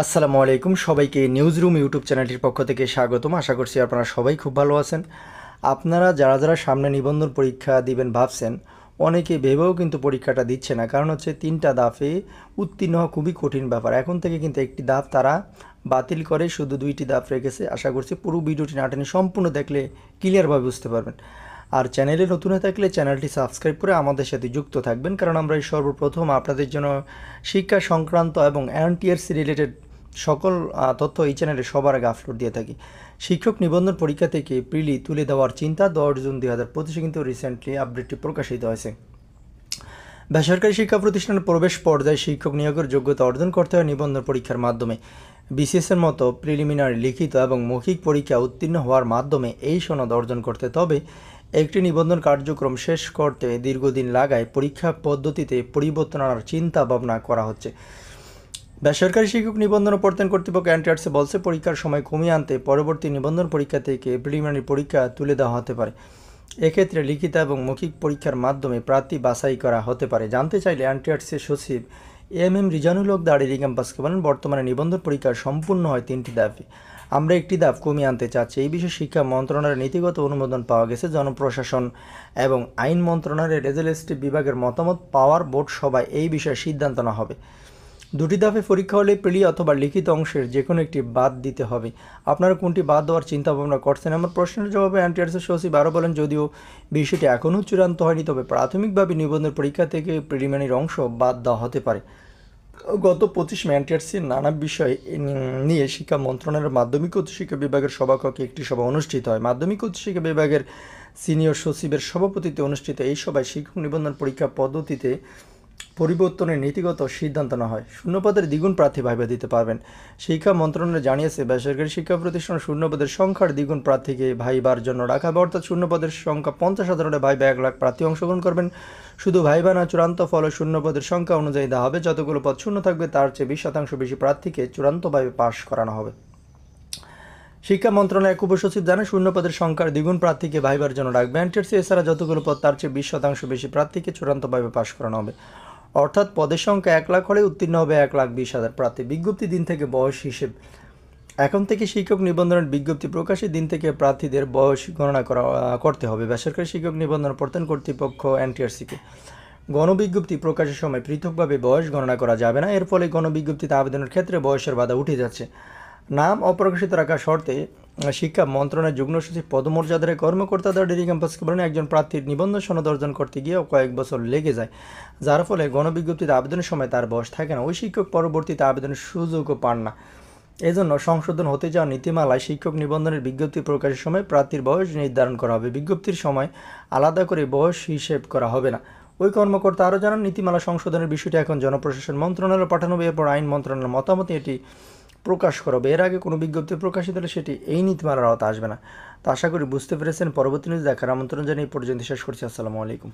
আসসালামু আলাইকুম সবাইকে নিউজ রুম ইউটিউব চ্যানেলটির পক্ষ থেকে স্বাগতম। আশা করছি আপনারা সবাই খুব ভালো আছেন। আপনারা যারা যারা সামনে নিবন্ধন পরীক্ষা দিবেন ভাবছেন, অনেকে ভেবেও কিন্তু পরীক্ষাটা দিচ্ছে না, কারণ হচ্ছে 3টা ধাপে উত্তীর্ণ হওয়া খুবই কঠিন ব্যাপার। এখন থেকে কিন্তু একটি ধাপ তারা বাতিল করে শুধু 2টি ধাপ রেখেছে। আশা করছি পুরো ভিডিওটি না টেনে সম্পূর্ণ দেখলে ক্লিয়ারভাবে বুঝতে পারবেন। আর চ্যানেলে নতুন হয়ে থাকলে চ্যানেলটি সাবস্ক্রাইব করে আমাদের সাথে যুক্ত থাকবেন, কারণ আমরা এই সর্বপ্রথম আপনাদের জন্য শিক্ষা সংক্রান্ত এবং এনটিআরসি রিলেটেড সকল তথ্য এই চ্যানেলে সবার আগে আপলোড দিয়ে থাকি। শিক্ষক নিবন্ধন পরীক্ষা থেকে প্রিলি তুলে দেওয়ার চিন্তা 10 জুন 2025 কিন্তু রিসেন্টলি আপডেটটি প্রকাশিত হয়েছে। বেসরকারি শিক্ষা প্রতিষ্ঠানের প্রবেশ পর্যায়ে শিক্ষক নিয়োগের যোগ্যতা অর্জন করতে হয় নিবন্ধন পরীক্ষার মাধ্যমে। বিসিএসের মতো প্রিলিমিনারি লিখিত এবং মৌখিক পরীক্ষা উত্তীর্ণ হওয়ার মাধ্যমে এই সনদ অর্জন করতে তবে একটি নিবন্ধন কার্যক্রম শেষ করতে দীর্ঘদিন লাগায় পরীক্ষা পদ্ধতিতে পরিবর্তন আনার চিন্তা ভাবনা করা হচ্ছে। বেসরকারি শিক্ষক নিবন্ধন ও প্রত্যয়ন কর্তৃপক্ষ এনটিআরসি বলছে, পরীক্ষার সময় কমিয়ে আনতে পরবর্তী নিবন্ধন পরীক্ষা থেকে প্রিলিমিনারি পরীক্ষা তুলে দেওয়া হতে পারে। এক্ষেত্রে লিখিত এবং মৌখিক পরীক্ষার মাধ্যমে প্রার্থী বাছাই করা হতে পারে। জানতে চাইলে এনটিআরসির সচিব এম রিজানুল হক দাড়ি ক্যাম্পাসকে বলেন, বর্তমানে নিবন্ধন পরীক্ষা সম্পূর্ণ হয় 3টি ধাপে। আমরা একটি ধাপ কমিয়ে আনতে চাচ্ছি। এই বিষয়ে শিক্ষা মন্ত্রণালয়ের নীতিগত অনুমোদন পাওয়া গেছে। জনপ্রশাসন এবং আইন মন্ত্রণালয়ের লেজিসলেটিভ বিভাগের মতামত পাওয়ার বোর্ড সভায় এই বিষয়ে সিদ্ধান্ত নেওয়া হবে। 2টি ধাপে পরীক্ষা হলে প্রিলি অথবা লিখিত অংশের যে কোনো একটি বাদ দিতে হবে। আপনারা কোনটি বাদ দেওয়ার চিন্তা ভাবনা করছেন? আমার প্রশ্নের জবাবে এনটিআরসি সচিব আরও বলেন, যদিও বিষয়টি এখনও চূড়ান্ত হয়নি, তবে প্রাথমিকভাবে নিবন্ধন পরীক্ষা থেকে প্রিলিমিনারি অংশ বাদ দেওয়া হতে পারে। গত 25 মে এনটিআরসির নানা বিষয় নিয়ে শিক্ষা মন্ত্রণালয়ের মাধ্যমিক উচ্চশিক্ষা বিভাগের সভাকক্ষে একটি সভা অনুষ্ঠিত হয়। মাধ্যমিক উচ্চশিক্ষা বিভাগের সিনিয়র সচিবের সভাপতিত্বে অনুষ্ঠিত এই সভায় শিক্ষক নিবন্ধন পরীক্ষা পদ্ধতিতে পরিবর্তনের নীতিগত সিদ্ধান্ত নেওয়া হয়। শূন্যপদের দ্বিগুণ প্রার্থী ভাইবা দিতে পারবেন। শিক্ষা মন্ত্রণালয় জানিয়েছে, বেসরকারি শিক্ষা প্রতিষ্ঠান শূন্যপদের সংখ্যার দ্বিগুণ প্রার্থীকে ভাইবার জন্য রাখা হবে, অর্থাৎ শূন্যপদের সংখ্যা 50,000 হলে ভাইবা 1 লাখ প্রার্থী অংশগ্রহণ করবেন। শুধু ভাইবা না, চূড়ান্ত ফলে শূন্যপদের সংখ্যা অনুযায়ী দেওয়া হবে। যতগুলো পদ শূন্য থাকবে তার চেয়ে 20% বেশি প্রার্থীকে চূড়ান্তভাবে পাশ করানো হবে। শিক্ষা মন্ত্রণালয়ের এক উপসচিব জানান, শূন্যপদের সংখ্যার দ্বিগুণ প্রার্থীকে ভাইবার জন্য রাখবে এনটিআরসি। এছাড়া যতগুলো পদ তার চেয়ে 20% বেশি প্রার্থীকে চূড়ান্তভাবে পাশ করানো হবে, অর্থাৎ পদের সংখ্যা 1 লাখ হলে উত্তীর্ণ হবে 1,20,000 প্রার্থী। বিজ্ঞপ্তি দিন থেকে বয়স হিসেব। এখন থেকে শিক্ষক নিবন্ধনের বিজ্ঞপ্তি প্রকাশের দিন থেকে প্রার্থীদের বয়স গণনা করতে হবে বেসরকারি শিক্ষক নিবন্ধন প্রত্যয়ন কর্তৃপক্ষ এনটিআরসিকে। গণবিজ্ঞপ্তি প্রকাশের সময় পৃথকভাবে বয়স গণনা করা যাবে না। এর ফলে গণবিজ্ঞপ্তিতে আবেদনের ক্ষেত্রে বয়সের বাধা উঠে যাচ্ছে। নাম অপ্রকাশিত রাখার শর্তে শিক্ষা মন্ত্রণালয়ের যুগ্ম সচিব পদমর্যাদার কর্মকর্তাদের ডেইলি ক্যাম্পাসকে বলেন, একজন প্রার্থীর নিবন্ধন সনদ অর্জন করতে গিয়েও কয়েক বছর লেগে যায়, যার ফলে গণবিজ্ঞপ্তিতে আবেদনের সময় তার বয়স থাকে না। ওই শিক্ষক পরবর্তীতে আবেদনের সুযোগও পান না। এজন্য সংশোধন হতে যাওয়া নীতিমালায় শিক্ষক নিবন্ধনের বিজ্ঞপ্তি প্রকাশের সময় প্রার্থীর বয়স নির্ধারণ করা হবে। বিজ্ঞপ্তির সময় আলাদা করে বয়স হিসেব করা হবে না। ওই কর্মকর্তা আরও জানান, নীতিমালা সংশোধনের বিষয়টি এখন জনপ্রশাসন মন্ত্রণালয়ে পাঠানো হবে। এরপর আইন মন্ত্রণালয়ের মতামতে এটি প্রকাশ করা হবে। এর আগে কোনো বিজ্ঞপ্তি প্রকাশিত হলে সেটি এই নীতিমালার আওতা আসবে না। তো আশা করি বুঝতে পেরেছেন। পরবর্তী নিউজ দেখার আমন্ত্রণ জানিয়ে এই পর্যন্ত শেষ করছি। আসসালামু আলাইকুম।